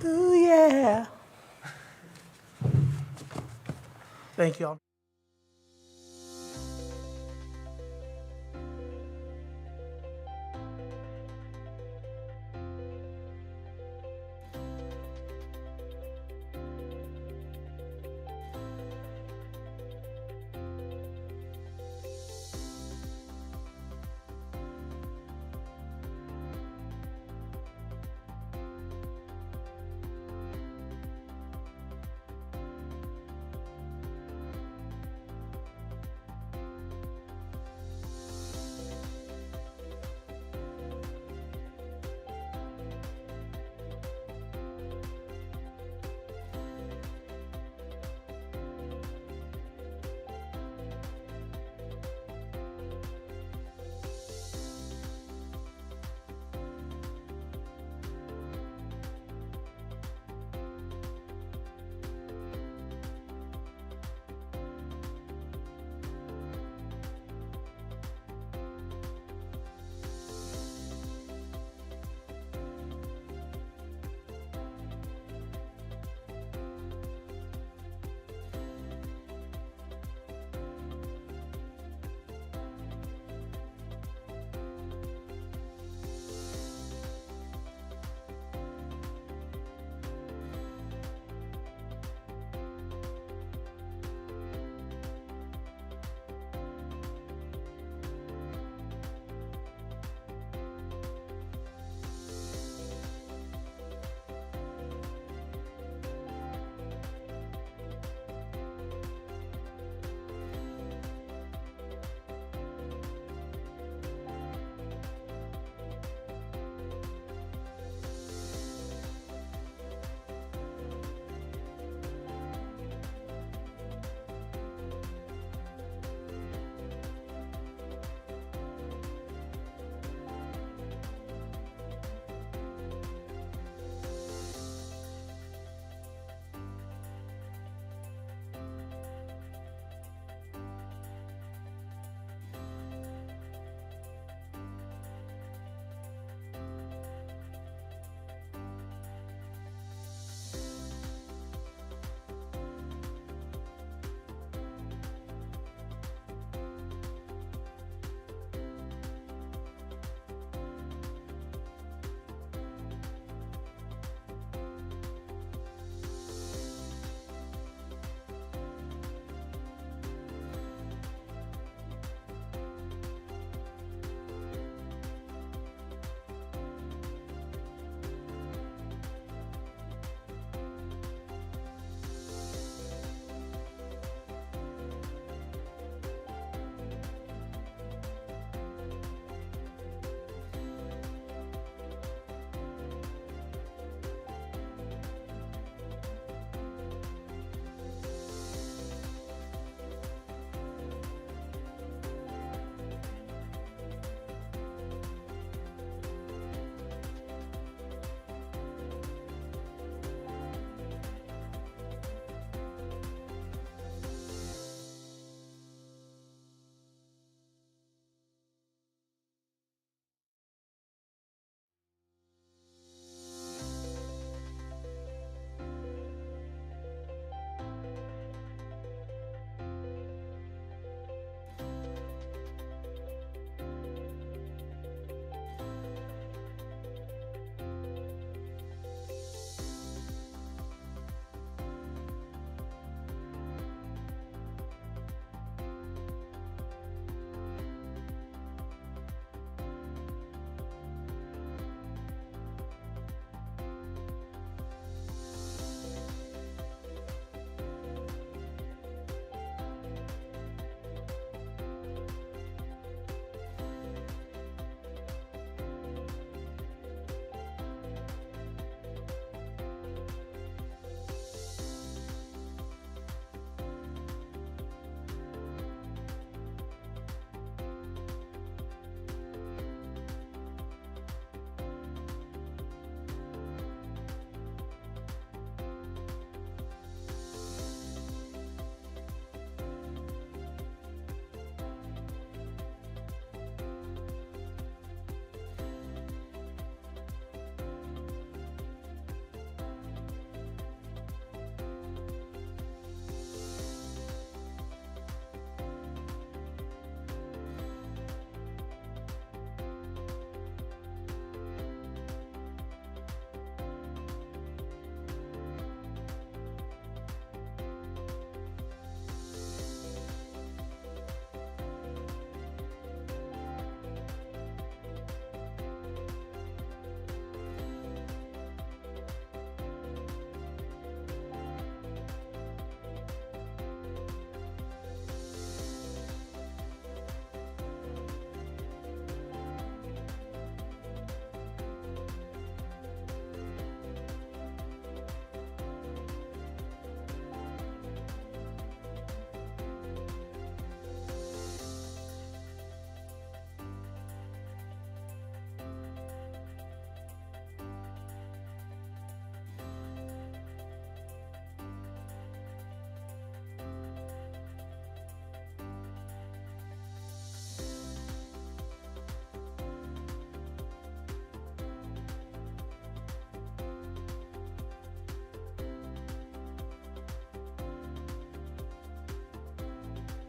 Ooh, yeah. Thank y'all.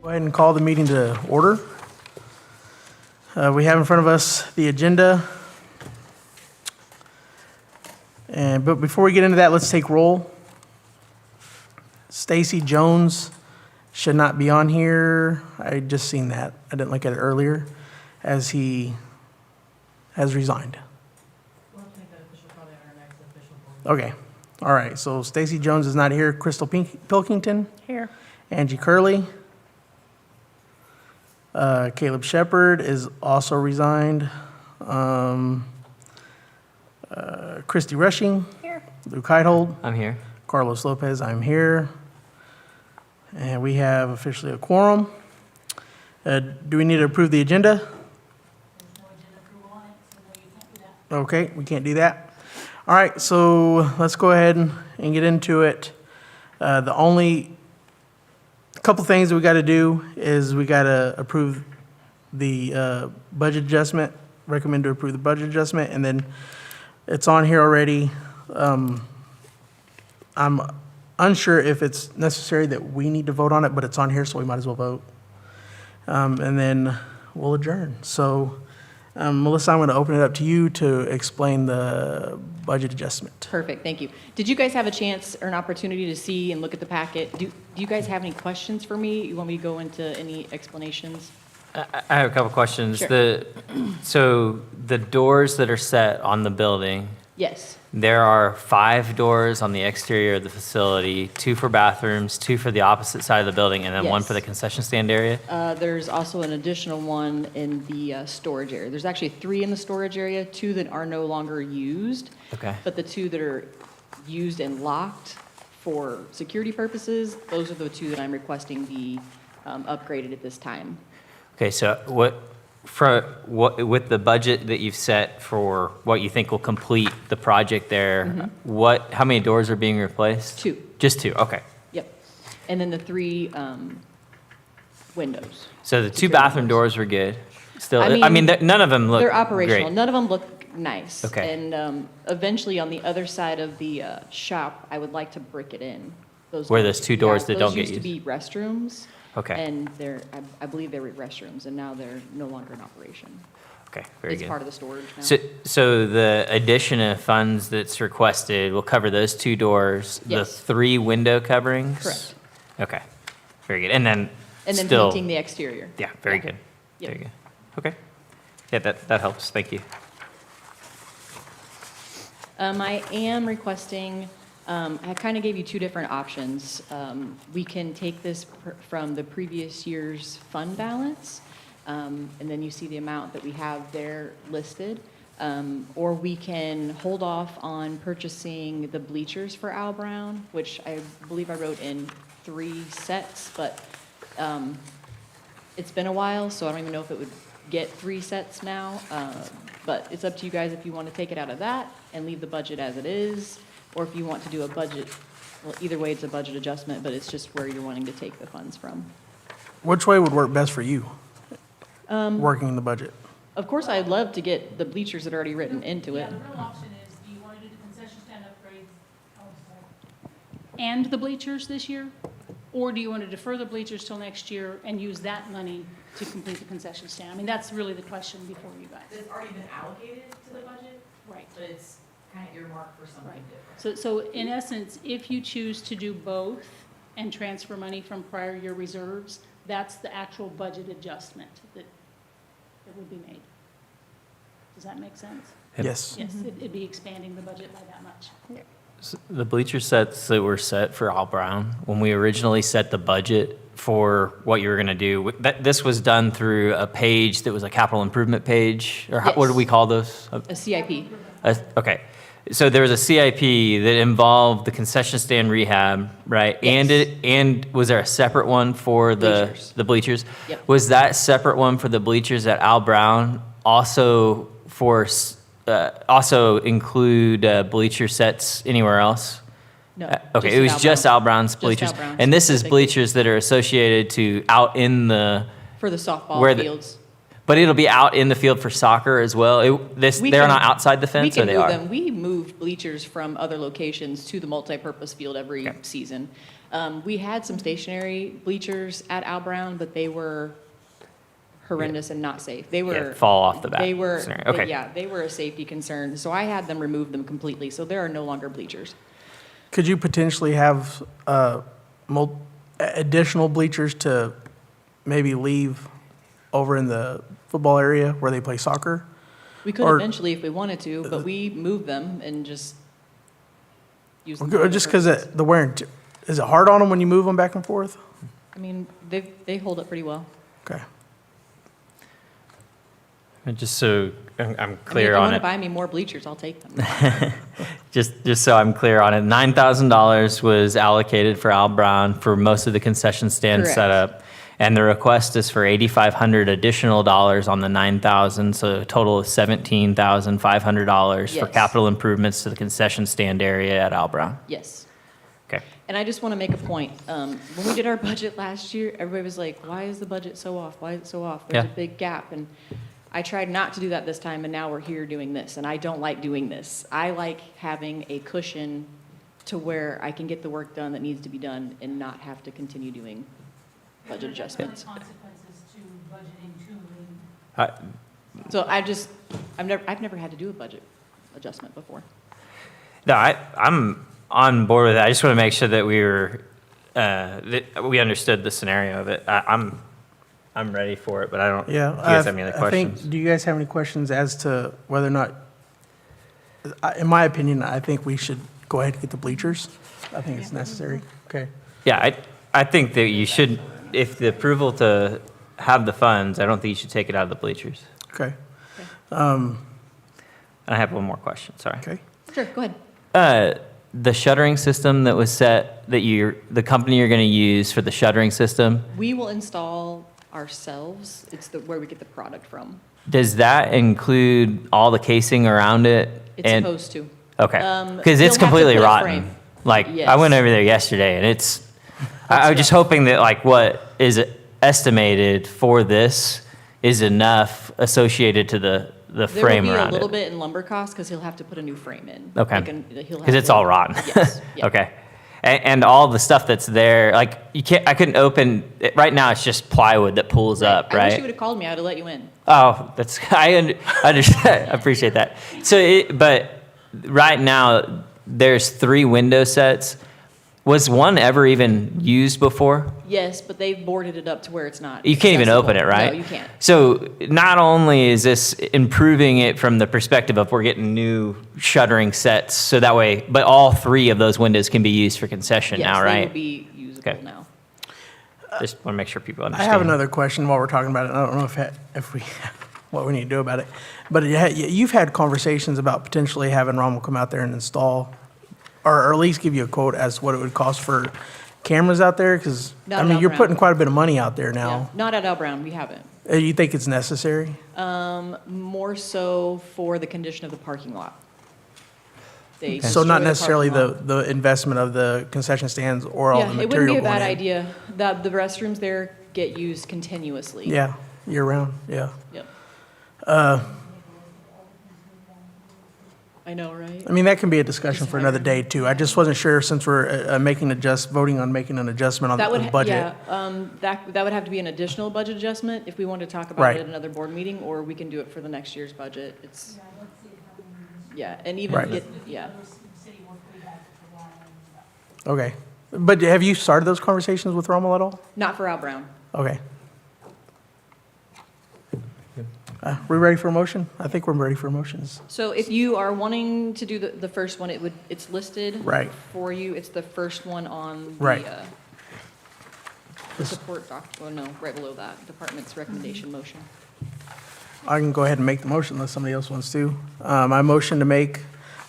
Go ahead and call the meeting to order. We have in front of us the agenda. But before we get into that, let's take roll. Stacy Jones should not be on here. I just seen that. I didn't look at it earlier, as he has resigned. We'll have to make that official probably on our next official board. Okay, all right, so Stacy Jones is not here. Crystal Pilkington, Here. Angie Curley. Caleb Shepard is also resigned. Christy Rushing, Here. Luke Heithold, I'm here. Carlos Lopez, I'm here. And we have officially a quorum. Do we need to approve the agenda? There's no agenda approval on it, so no, you can't do that. Okay, we can't do that. All right, so let's go ahead and get into it. The only couple things that we got to do is we got to approve the budget adjustment, recommend to approve the budget adjustment, and then it's on here already. I'm unsure if it's necessary that we need to vote on it, but it's on here, so we might as well vote. And then we'll adjourn. So, Melissa, I'm going to open it up to you to explain the budget adjustment. Perfect, thank you. Did you guys have a chance or an opportunity to see and look at the packet? Do you guys have any questions for me? You want me to go into any explanations? I have a couple questions. Sure. So the doors that are set on the building, Yes, there are 5 doors on the exterior of the facility, 2 for bathrooms, 2 for the opposite side of the building, and then 1 Yes. for the concession stand area. there's also an additional one in the storage area. There's actually 3 in the storage area, 2 that are no longer used. Okay. But the 2 that are used and locked for security purposes, those are the 2 that I'm requesting be upgraded at this time. Okay, so with the budget that you've set for what you think will complete the project there, how many doors are being replaced? 2. Just 2, okay. Yep. And then the 3 windows. So the 2 Security bathroom windows. doors were good? Still, I mean, none of them look They're operational. great. None of them look nice. Okay. And eventually, on the other side of the shop, I would like to brick it in. Where those 2 doors Yeah, that don't get Those used to be restrooms. Okay. And I believe they were restrooms, and now they're no longer in operation. Okay, very It's good. part of the storage now. So the addition of funds that's requested will cover those 2 doors, the Yes. 3 window coverings? Correct. Okay, very good. And then And then still, painting the exterior. yeah, very Yeah. good. Yep. Very good. Okay. Yeah, that helps. Thank you. I am requesting, I kind of gave you 2 different options. We can take this from the previous year's fund balance, and then you see the amount that we have there listed. Or we can hold off on purchasing the bleachers for Al Brown, which I believe I wrote in 3 sets, but it's been a while, so I don't even know if it would get 3 sets now. But it's up to you guys if you want to take it out of that and leave the budget as it is, or if you want to do a budget, well, either way, it's a budget adjustment, but it's just where you're wanting to take the funds from. Which way would work best for you, working the budget? Of course, I'd love to get the bleachers that are already written into Yeah, it. the real option is, do you want to do the concession stand upgrades and the bleachers this year? Or do you want to defer the bleachers till next year and use that money to complete the concession stand? I mean, that's really the question before you guys. It's already been allocated to the budget, Right, but it's kind of earmarked for something right. different. So in essence, if you choose to do both and transfer money from prior year reserves, that's the actual budget adjustment that would be made. Does that make sense? Yes. Yes, it'd be expanding the budget by that much. The bleacher sets that were set for Al Brown, when we originally set the budget for what you were going to do, this was done through a page that was a capital improvement page, or what do Yes. we call those? A CIP. Okay. So there was a CIP that involved the concession stand rehab, right? Yes. And was there a separate one for Bleachers. the bleachers? Yep. Was that separate one for the bleachers at Al Brown also also include bleacher sets anywhere else? No. Okay, just it was Al just Brown. Al Brown's Just bleachers. Al Brown And this is specifically. bleachers that are associated to out in the, For the softball Where the- fields. But it'll be out in the field for soccer as well. We They're can- not outside the We fence, or can they move are? them. We moved bleachers from other locations to the multipurpose field every Okay. season. We had some stationary bleachers at Al Brown, but they were horrendous and not safe. They were. fall off the bat They were, scenario. Okay. yeah, they were a safety concern. So I had them remove them completely. So there are no longer bleachers. Could you potentially have additional bleachers to maybe leave over in the football area where they play soccer? We could Or- eventually if we wanted to, but we moved them and just used them. for Or other just because purposes. the wear and is it hard on them when you move them back and forth? I mean, they hold up pretty well. Okay. And just so I'm I mean, clear if you on want to it, buy me more bleachers, I'll take them. just so I'm clear on it, $9,000 was allocated for Al Brown for most of the concession stand Correct. setup. And the request is for $8,500 additional dollars on the $9,000, so a total of $17,500 for Yes. capital improvements to the concession stand area at Al Brown. Yes. Okay. And I just want to make a point. When we did our budget last year, everybody was like, why is the budget so off? Why is it so off? There's Yeah. a big gap. And I tried not to do that this time, and now we're here doing this. And I don't like doing this. I like having a cushion to where I can get the work done that needs to be done and not have to continue doing budget adjustments. Consequences to budgeting too, Lee. So I've never had to do a budget adjustment before. No, I'm on board with that. I just want to make sure that that we understood the scenario of it. I'm ready for it, but I don't. Yeah. If you guys have any other I think, questions? do you guys have any questions as to whether or not, in my opinion, I think we should go ahead and get the bleachers. I think it's necessary. Okay. Yeah, I think that you should, if the approval to have the funds, I don't think you should take it out of the bleachers. Okay. And I have one more question, sorry. Okay. Sure, go ahead. The shuttering system that was set, the company you're going to use for the shuttering system, We will install ourselves. It's where we get the product from. does that include all the casing around it? It's And- supposed to. Okay, Um, because you'll it's have to completely put a rotten. frame. Like, I Yes. went over there yesterday, and I was just hoping that like what is estimated for this is enough associated to the frame There will be a around little it. bit in lumber costs because he'll have to put a new frame in. Okay. Because Because it's all rotten. Yes. yeah. Okay. And all the stuff that's there, like I couldn't open, right now it's just plywood that pulls up, I wish you right? would have called me. I would have let you in. Oh, I understand, I appreciate that. So, but right now, there's 3 window sets. Was one ever even used before? Yes, but they've boarded it up to where it's not. You can't even accessible. open it, right? No, you can't. So not only is this improving it from the perspective of we're getting new shuttering sets, so that way, but all 3 of those windows can be used for concession Yes, now, they will right? be usable Okay. now. Just want to make sure people I understand. have another question while we're talking about it. I don't know if we, what we need to do about it. But you've had conversations about potentially having Rommel come out there and install, or at least give you a quote as what it would cost for cameras out there? Because, Not I at mean, Al you're Brown. putting quite a bit of money out there Yeah. now. Not at Al Brown. We haven't. You think it's necessary? More so for the condition of the parking lot. They So not destroy the necessarily parking lot. the investment of the concession stands or all the Yeah, it wouldn't material be a going bad in? idea. The restrooms there get used continuously. Yeah, year round, yeah. Yep. I know, right? I mean, that can be a discussion for another day too. I just wasn't sure since we're voting on making an adjustment on That would, the budget. yeah, that would have to be an additional budget adjustment if we wanted to talk about Right. it at another board meeting, or we can do it for the next year's budget. It's, yeah, and even Right. get, yeah. Okay. But have you started those conversations with Rommel at all? Not for Al Brown. Okay. We ready for a motion? I think we're ready for motions. So if you are wanting to do the first one, it's listed. Right. For you, it's the first one on Right. The support doc, oh no, right below that, department's recommendation motion. I can go ahead and make the motion unless somebody else wants to. I motion to make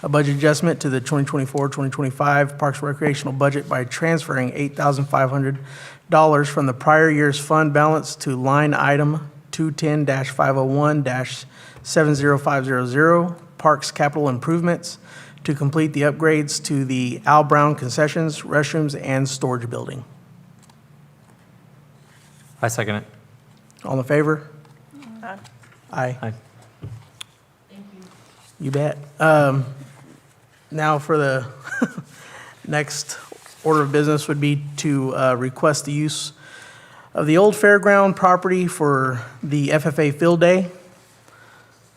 a budget adjustment to the 2024-2025 Parks and Recreational budget by transferring $8,500 from the prior year's fund balance to line item 210-501-70500, Parks Capital Improvements, to complete the upgrades to the Al Brown concessions, restrooms, and storage building. I second it. All in favor? Aye. Aye. You bet. Now for the next order of business would be to request the use of the old fairground property for the FFA Field Day.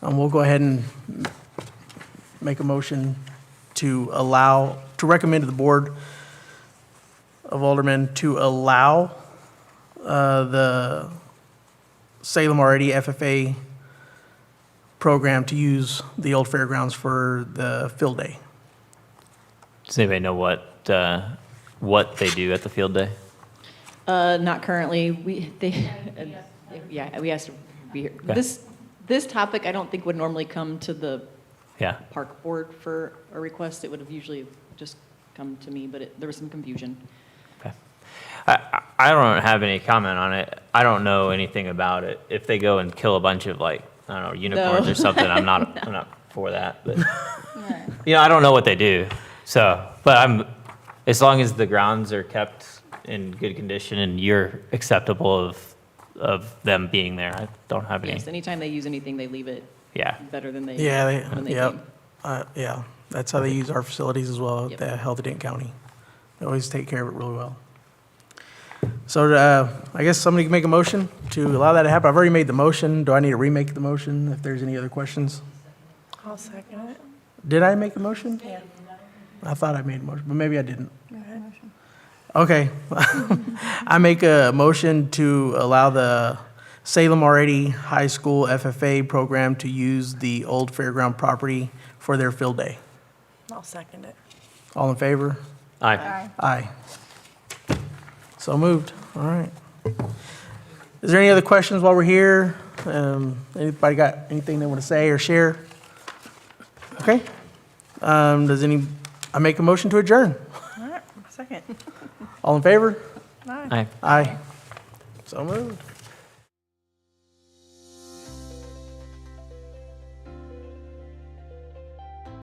We'll go ahead and make a motion to recommend to the Board of Aldermen to allow the Salem already FFA program to use the old fairgrounds for the field day. Does anybody know what they do at the field day? Not currently. We asked to be here. Okay. This topic, I don't think would normally come to the Yeah. park board for a request. It would have usually just come to me, but there was some confusion. Okay. I don't have any comment on it. I don't know anything about it. If they go and kill a bunch of like, I don't know, unicorns No. or something, I'm not for that. But I don't know what they do. So, but as long as the grounds are kept in good condition and you're acceptable of them being there, I don't have any. Yes, anytime they use anything, they leave it Yeah. better than they when they Yeah, came. yeah, that's how they use our facilities as well, Yep. the Health of Dayton County. They always take care of it really well. So I guess somebody can make a motion to allow that to happen. I've already made the motion. Do I need to remake the motion if there's any other questions? I'll second it. Did I make the motion? Yeah. I thought I made a motion, but maybe I didn't. Okay. I make a motion to allow the Salem already High School FFA program to use the old fairground property for their field day. I'll second it. All in favor? Aye. Aye. So moved. All right. Is there any other questions while we're here? Anybody got anything they want to say or share? Okay. I make a motion to adjourn. All right, second. All in favor? Aye. Aye. Aye. So moved.